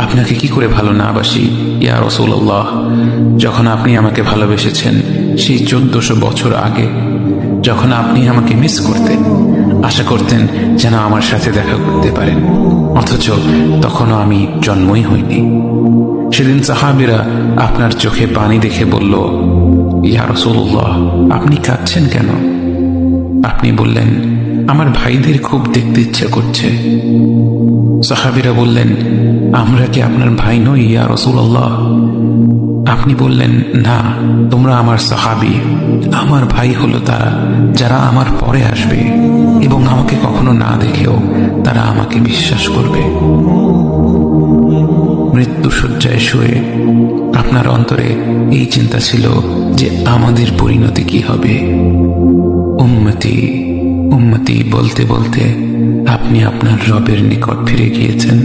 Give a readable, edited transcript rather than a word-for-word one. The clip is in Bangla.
আপনাকে কি করে ভালো না বাসি ইয়া রাসূলুল্লাহ। যখন আপনি আমাকে ভালোবেসেছেন সেই 1400 বছর আগে, যখন আপনি আমাকে মিস করতেন, আশা করতেন যেন আমার সাথে দেখা করতে পারেন, অথচ তখনও আমি জন্মই হইনি। সেদিন সাহাবীরা আপনার চোখে পানি দেখে বলল, ইয়া রাসূলুল্লাহ, আপনি কাঁদছেন কেন? আপনি বললেন, আমার ভাইদের খুব দেখতে ইচ্ছা করছে। সাহাবীরা বললেন, আমরা কি আপনার ভাই নই ইয়া রাসূলুল্লাহ? আপনি বললেন, না, তোমরা আমার সাহাবী। আমার ভাই হলো তারা যারা আমার পরে আসবে এবং আমাকে কখনো না দেখেও তারা আমাকে বিশ্বাস করবে। মৃত্যু শয্যায় শুয়ে আপনার অন্তরে এই চিন্তা ছিল যে আমাদের পরিণতি কি হবে। উম্মতি উম্মতি বলতে বলতে আপনি আপনার রবের নিকট ফিরে গিয়েছেন।